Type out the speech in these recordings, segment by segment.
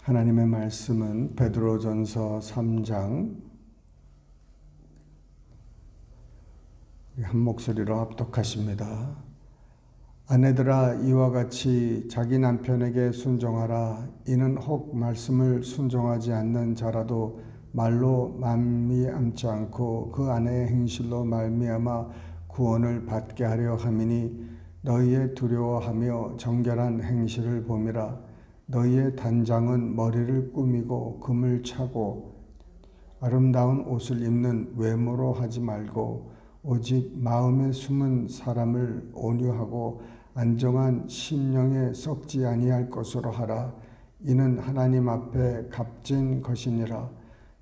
하나님의 말씀은 베드로전서 3장 한 목소리로 합독하십니다. 아내들아 이와 같이 자기 남편에게 순종하라. 이는 혹 말씀을 순종하지 않는 자라도 말로 말미암지 않고 그 아내의 행실로 말미암아 구원을 받게 하려 함이니 너희의 두려워하며 정결한 행실을 봄이라. 너희의 단장은 머리를 꾸미고 금을 차고 아름다운 옷을 입는 외모로 하지 말고 오직 마음에 숨은 사람을 온유하고 안정한 심령에 썩지 아니할 것으로 하라. 이는 하나님 앞에 값진 것이니라.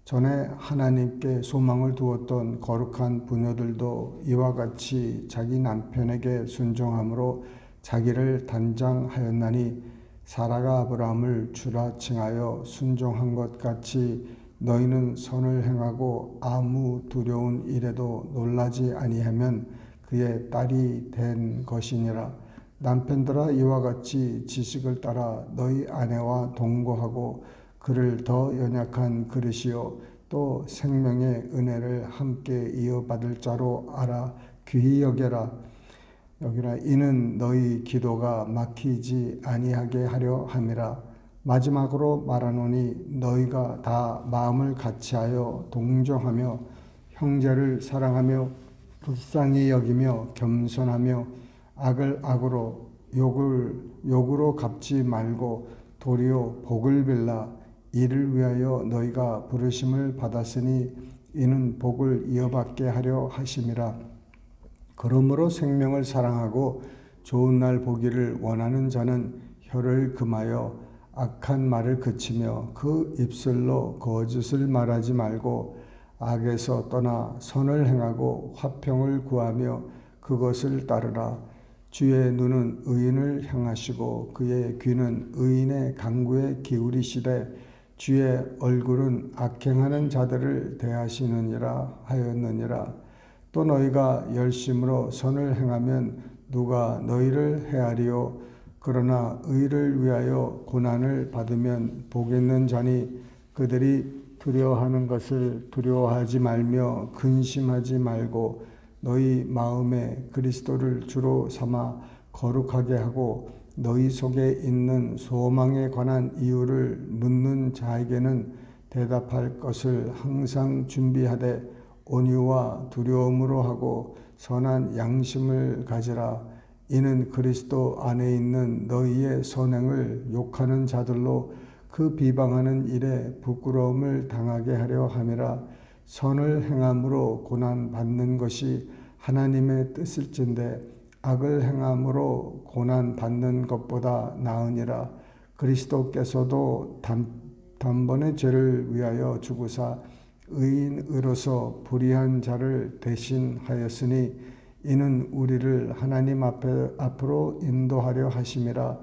전에 하나님께 소망을 두었던 거룩한 부녀들도 이와 같이 자기 남편에게 순종함으로 자기를 단장하였나니 사라가 아브라함을 주라 칭하여 순종한 것 같이 너희는 선을 행하고 아무 두려운 일에도 놀라지 아니하면 그의 딸이 된 것이니라. 남편들아 이와 같이 지식을 따라 너희 아내와 동거하고 그를 더 연약한 그릇이요 또 생명의 은혜를 함께 이어받을 자로 알아 귀히 여겨라. 이는 너희 기도가 막히지 아니하게 하려 함이라. 마지막으로 말하노니 너희가 다 마음을 같이하여 동정하며 형제를 사랑하며 불쌍히 여기며 겸손하며 악을 악으로 욕으로 갚지 말고 도리어 복을 빌라. 이를 위하여 너희가 부르심을 받았으니 이는 복을 이어받게 하려 하심이라. 그러므로 생명을 사랑하고 좋은 날 보기를 원하는 자는 혀를 금하여 악한 말을 그치며 그 입술로 거짓을 말하지 말고 악에서 떠나 선을 행하고 화평을 구하며 그것을 따르라. 주의 눈은 의인을 향하시고 그의 귀는 의인의 간구에 기울이시되 주의 얼굴은 악행하는 자들을 대하시느니라 하였느니라. 또 너희가 열심으로 선을 행하면 누가 너희를 헤아리요 그러나 의를 위하여 고난을 받으면 복 있는 자니 그들이 두려워하는 것을 두려워하지 말며 근심하지 말고 너희 마음에 그리스도를 주로 삼아 거룩하게 하고 너희 속에 있는 소망에 관한 이유를 묻는 자에게는 대답할 것을 항상 준비하되 온유와 두려움으로 하고 선한 양심을 가지라. 이는 그리스도 안에 있는 너희의 선행을 욕하는 자들로 그 비방하는 일에 부끄러움을 당하게 하려 함이라. 선을 행함으로 고난 받는 것이 하나님의 뜻일진데 악을 행함으로 고난 받는 것보다 나으니라. 그리스도께서도 단번에 죄를 위하여 죽으사 의인으로서 불의한 자를 대신하였으니 이는 우리를 하나님 앞으로 인도하려 하심이라.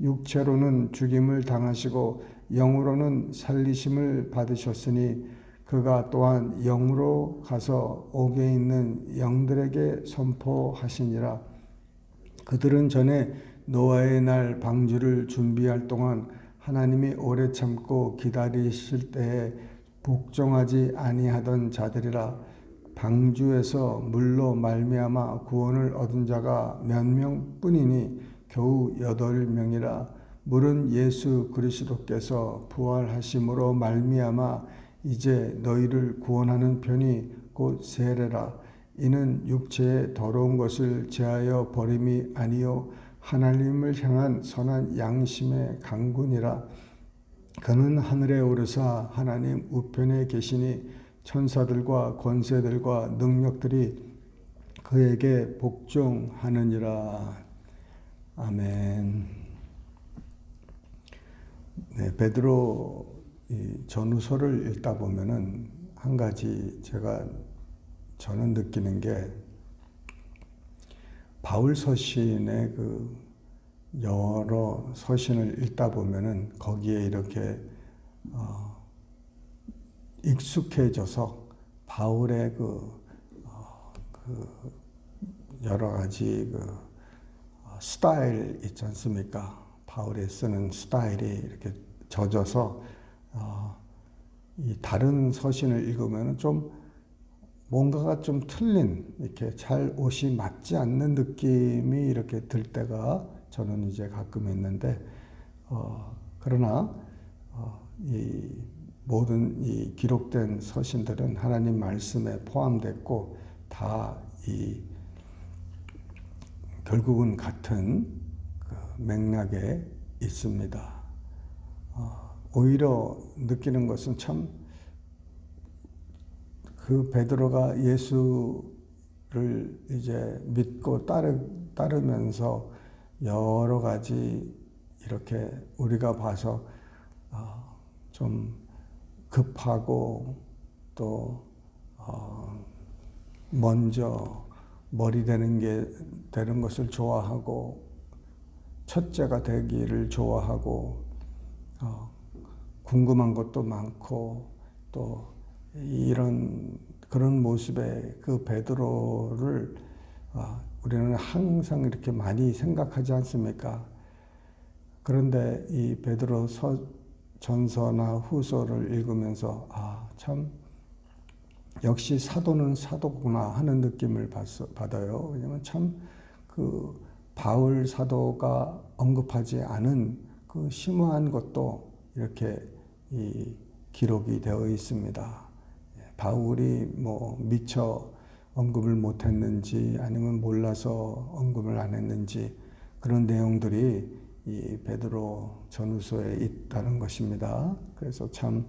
육체로는 죽임을 당하시고 영으로는 살리심을 받으셨으니 그가 또한 영으로 가서 옥에 있는 영들에게 선포하시니라. 그들은 전에 노아의 날 방주를 준비할 동안 하나님이 오래 참고 기다리실 때에 복종하지 아니하던 자들이라. 방주에서 물로 말미암아 구원을 얻은 자가 몇 명뿐이니 겨우 8명이라. 물은 예수 그리스도께서 부활하심으로 말미암아 이제 너희를 구원하는 편이 곧 세례라. 이는 육체의 더러운 것을 제하여 버림이 아니요 하나님을 향한 선한 양심의 강군이라. 그는 하늘에 오르사 하나님 우편에 계시니 천사들과 권세들과 능력들이 그에게 복종하느니라. 아멘. 네, 베드로 전후서를 읽다 보면은 한 가지 저는 느끼는 게 바울 서신의 여러 서신을 읽다 보면은 거기에 이렇게 익숙해져서 바울의 여러 가지 스타일 있지 않습니까? 바울이 쓰는 스타일이 이렇게 젖어서 이 다른 서신을 읽으면 좀 뭔가가 좀 틀린, 이렇게 잘 옷이 맞지 않는 느낌이 이렇게 들 때가 저는 이제 가끔 있는데, 그러나 이 모든 이 기록된 서신들은 하나님 말씀에 포함됐고 다 이 결국은 같은 그 맥락에 있습니다. 오히려 느끼는 것은 참 그 베드로가 예수를 이제 믿고 따르면서 여러 가지 이렇게 우리가 봐서 좀 급하고 또 먼저 머리 되는 것을 좋아하고 첫째가 되기를 좋아하고 궁금한 것도 많고 또 그런 모습의 그 베드로를 우리는 항상 이렇게 많이 생각하지 않습니까? 그런데 이 베드로 전서나 후서를 읽으면서 참 역시 사도는 사도구나 하는 느낌을 받아요. 왜냐하면 참 그 바울 사도가 언급하지 않은 그 심오한 것도 이렇게 이 기록이 되어 있습니다. 바울이 뭐 미처 언급을 못했는지 아니면 몰라서 언급을 안 했는지 그런 내용들이 이 베드로 전후서에 있다는 것입니다. 그래서 참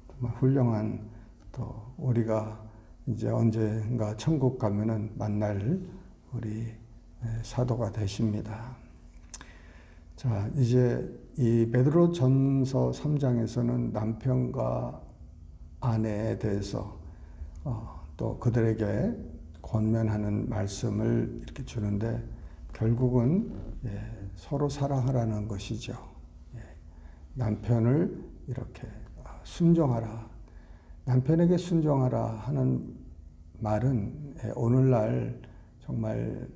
정말 훌륭한, 또 우리가 이제 언젠가 천국 가면은 만날 우리 사도가 되십니다. 자, 이제 이 베드로 전서 3장에서는 남편과 아내에 대해서 또 그들에게 권면하는 말씀을 이렇게 주는데 결국은 서로 사랑하라는 것이죠. 남편을 이렇게 순종하라. 남편에게 순종하라 하는 말은 오늘날 정말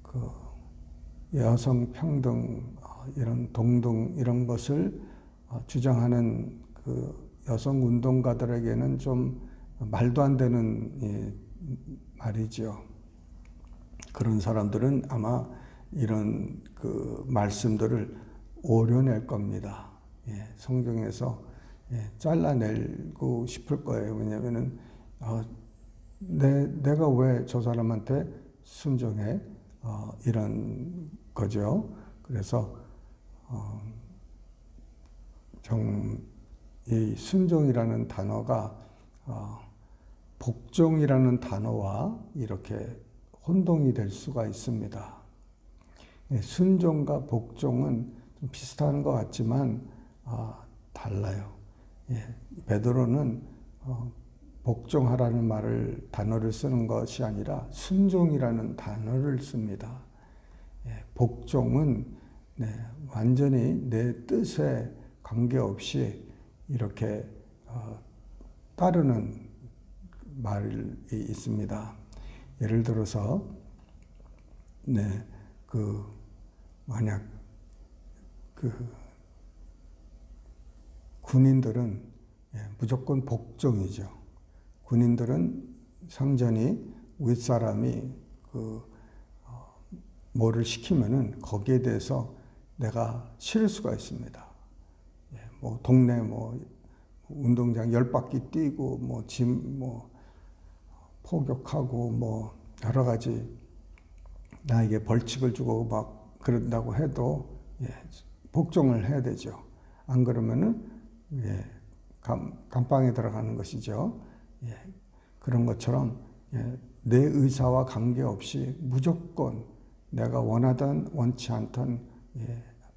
그 여성 평등, 이런 동등 이런 것을 주장하는 그 여성 운동가들에게는 좀 말도 안 되는 말이죠. 그런 사람들은 아마 이런 그 말씀들을 오려낼 겁니다. 성경에서 잘라내고 싶을 거예요. 왜냐하면은 내가 왜 저 사람한테 순종해? 이런 거죠. 그래서 이 순종이라는 단어가 복종이라는 단어와 이렇게 혼동이 될 수가 있습니다. 순종과 복종은 좀 비슷한 것 같지만 달라요. 베드로는 복종하라는 단어를 쓰는 것이 아니라 순종이라는 단어를 씁니다. 복종은 완전히 내 뜻에 관계없이 이렇게 따르는 말이 있습니다. 예를 들어서 만약 군인들은 무조건 복종이죠. 군인들은 상전이 윗사람이 뭐를 시키면은 거기에 대해서 내가 싫을 수가 있습니다. 뭐 동네 운동장 10바퀴 뛰고 짐 포격하고 여러 가지 나에게 벌칙을 주고 막 그런다고 해도 복종을 해야 되죠. 안 그러면은 감방에 들어가는 것이죠. 그런 것처럼 내 의사와 관계없이 무조건 내가 원하든 원치 않든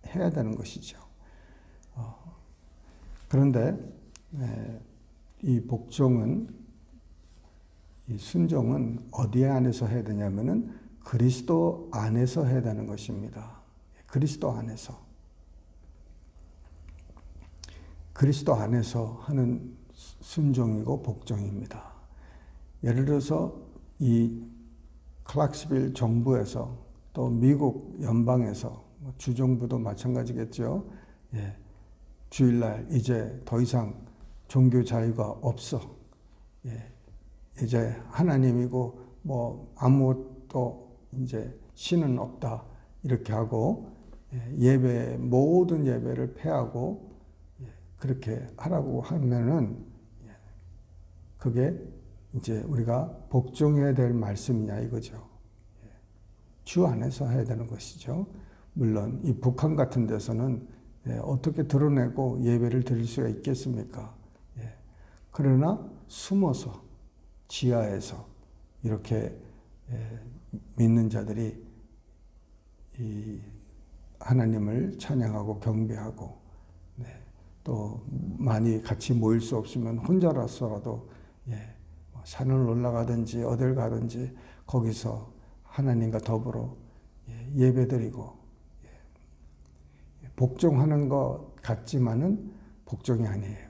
해야 되는 것이죠. 그런데 이 복종은, 이 순종은 어디에 안에서 해야 되냐면은 그리스도 안에서 해야 되는 것입니다. 그리스도 안에서. 그리스도 안에서 하는 순종이고 복종입니다. 예를 들어서 이 클락스빌 정부에서 또 미국 연방에서 주정부도 마찬가지겠죠. 예, 주일날 이제 더 이상 종교 자유가 없어. 예, 이제 하나님이고 뭐 아무것도 이제 신은 없다 이렇게 하고 예배 모든 예배를 폐하고 그렇게 하라고 하면은 그게 이제 우리가 복종해야 될 말씀이냐 이거죠. 주 안에서 해야 되는 것이죠. 물론 이 북한 같은 데서는 어떻게 드러내고 예배를 드릴 수가 있겠습니까? 그러나 숨어서 지하에서 이렇게 믿는 자들이 이 하나님을 찬양하고 경배하고 또 많이 같이 모일 수 없으면 혼자라서라도 산을 올라가든지 어딜 가든지 거기서 하나님과 더불어 예배드리고 복종하는 것 같지만은 복종이 아니에요.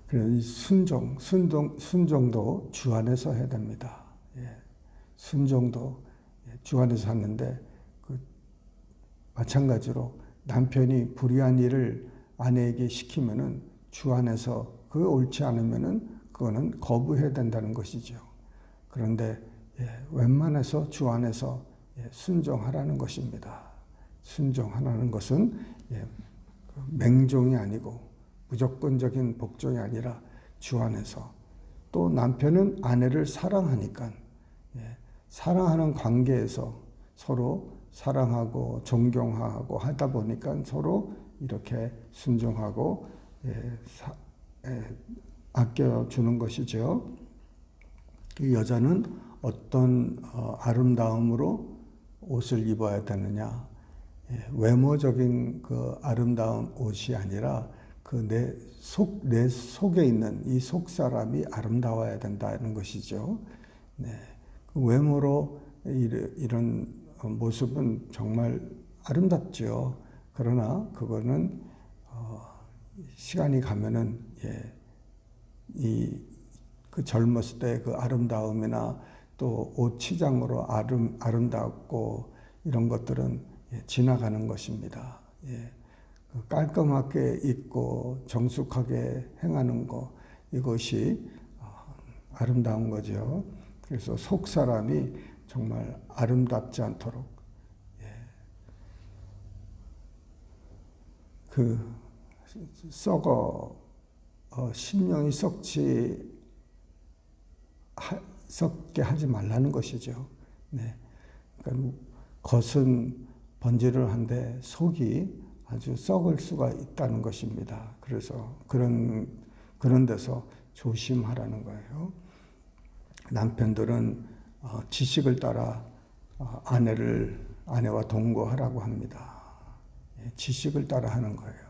그래서 순종도 주 안에서 해야 됩니다. 순종도 주 안에서 하는데 마찬가지로 남편이 불의한 일을 아내에게 시키면은 주 안에서 그게 옳지 않으면은 그거는 거부해야 된다는 것이죠. 그런데 웬만해서 주 안에서 순종하라는 것입니다. 순종하라는 것은 맹종이 아니고 무조건적인 복종이 아니라 주 안에서 또 남편은 아내를 사랑하니까 사랑하는 관계에서 서로 사랑하고 존경하고 하다 보니까 서로 이렇게 순종하고 아껴주는 것이죠. 그 여자는 어떤 아름다움으로 옷을 입어야 되느냐? 외모적인 그 아름다운 옷이 아니라 그 내 속에 있는 이 속 사람이 아름다워야 된다는 것이죠. 그 외모로 이런 모습은 정말 아름답죠. 그러나 그거는 시간이 가면은 그 젊었을 때 그 아름다움이나 또 옷 치장으로 아름답고 이런 것들은 지나가는 것입니다. 깔끔하게 입고 정숙하게 행하는 것 이것이 아름다운 거죠. 그래서 속 사람이 정말 아름답지 않도록 그 심령이 썩게 하지 말라는 것이죠. 그러니까 겉은 번지르한데 속이 아주 썩을 수가 있다는 것입니다. 그래서 그런 데서 조심하라는 거예요. 남편들은 지식을 따라 아내와 동거하라고 합니다. 지식을 따라 하는 거예요.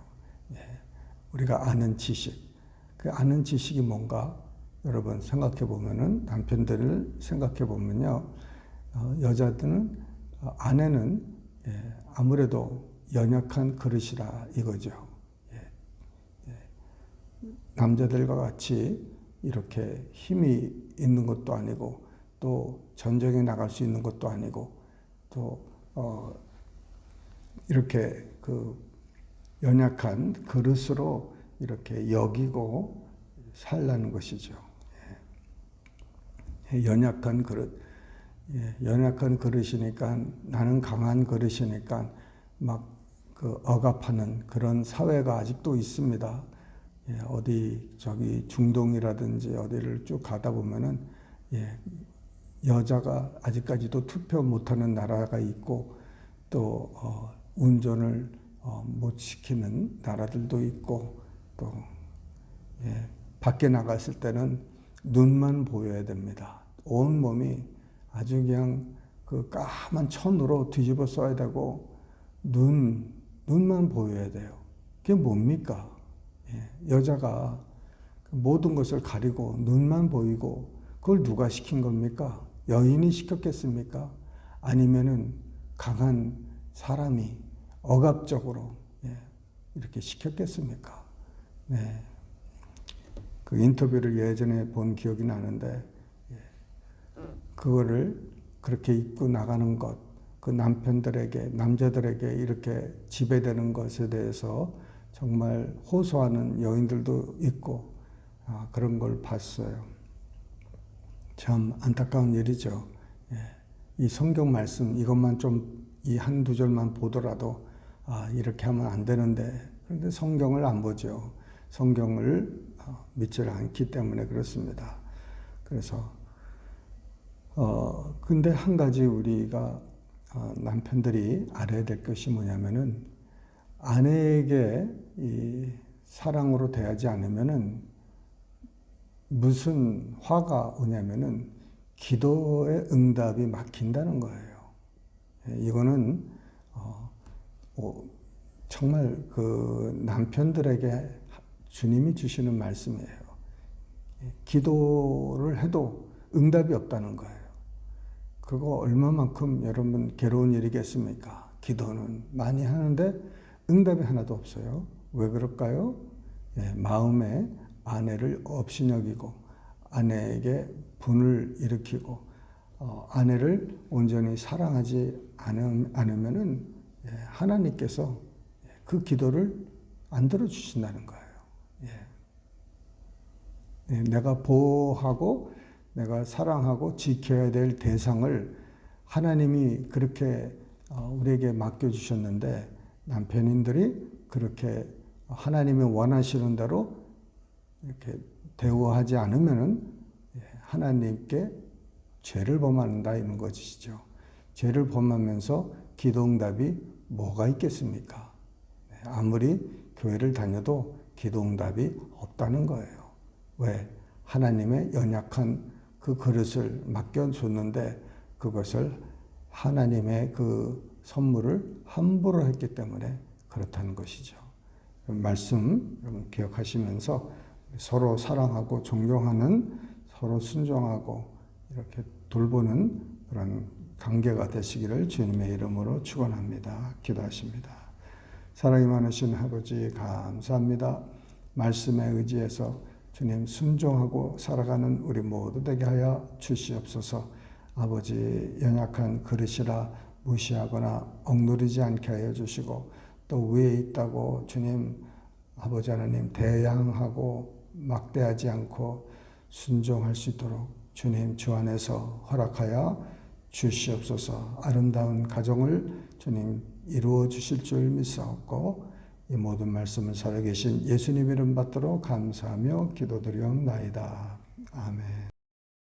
우리가 아는 지식. 그 아는 지식이 뭔가 여러분 생각해 보면은 남편들을 생각해 보면요. 아내는 아무래도 연약한 그릇이라 이거죠. 남자들과 같이 이렇게 힘이 있는 것도 아니고 또 전쟁에 나갈 수 있는 것도 아니고 또 이렇게 그 연약한 그릇으로 이렇게 여기고 살라는 것이죠. 연약한 그릇. 연약한 그릇이니까 나는 강한 그릇이니까 막 그 억압하는 그런 사회가 아직도 있습니다. 어디 저기 중동이라든지 어디를 쭉 가다 보면은 여자가 아직까지도 투표 못하는 나라가 있고 또 운전을 못 시키는 나라들도 있고 또 밖에 나갔을 때는 눈만 보여야 됩니다. 온 몸이 아주 그냥 그 까만 천으로 뒤집어 써야 되고 눈만 보여야 돼요. 그게 뭡니까? 여자가 모든 것을 가리고 눈만 보이고 그걸 누가 시킨 겁니까? 여인이 시켰겠습니까? 아니면은 강한 사람이 억압적으로 이렇게 시켰겠습니까? 그 인터뷰를 예전에 본 기억이 나는데 그거를 그렇게 입고 나가는 것 그 남자들에게 이렇게 지배되는 것에 대해서 정말 호소하는 여인들도 있고 그런 걸 봤어요. 참 안타까운 일이죠. 이 성경 말씀 이것만 좀 이 한두 절만 보더라도 이렇게 하면 안 되는데, 그런데 성경을 안 보죠. 성경을 믿지 않기 때문에 그렇습니다. 그래서 근데 한 가지 우리가 남편들이 알아야 될 것이 뭐냐면은, 아내에게 이 사랑으로 대하지 않으면은 무슨 화가 오냐면은 기도의 응답이 막힌다는 거예요. 이거는 정말 그 남편들에게 주님이 주시는 말씀이에요. 기도를 해도 응답이 없다는 거예요. 그거 얼마만큼 여러분 괴로운 일이겠습니까? 기도는 많이 하는데 응답이 하나도 없어요. 왜 그럴까요? 마음에 아내를 업신여기고 아내에게 분을 일으키고 아내를 온전히 사랑하지 않으면은 하나님께서 그 기도를 안 들어주신다는 거예요. 내가 보호하고 내가 사랑하고 지켜야 될 대상을 하나님이 그렇게 우리에게 맡겨주셨는데, 남편인들이 그렇게 하나님이 원하시는 대로 이렇게 대우하지 않으면은 하나님께 죄를 범한다 이런 것이죠. 죄를 범하면서 기도응답이 뭐가 있겠습니까? 아무리 교회를 다녀도 기도응답이 없다는 거예요. 왜? 하나님의 연약한 그 그릇을 맡겨줬는데 그것을 하나님의 그 선물을 함부로 했기 때문에 그렇다는 것이죠. 말씀 여러분 기억하시면서 서로 사랑하고 존경하는, 서로 순종하고 이렇게 돌보는 그런 관계가 되시기를 주님의 이름으로 축원합니다. 기도하십니다. 사랑이 많으신 아버지 감사합니다. 말씀에 의지해서 주님 순종하고 살아가는 우리 모두 되게 하여 주시옵소서. 아버지 연약한 그릇이라 무시하거나 억누르지 않게 하여 주시고, 또 위에 있다고 주님 아버지 하나님 대항하고 막대하지 않고 순종할 수 있도록 주님 주 안에서 허락하여 주시옵소서. 아름다운 가정을 주님 이루어 주실 줄 믿사옵고, 이 모든 말씀을 살아계신 예수님 이름 받들어 감사하며 기도드리옵나이다. 아멘.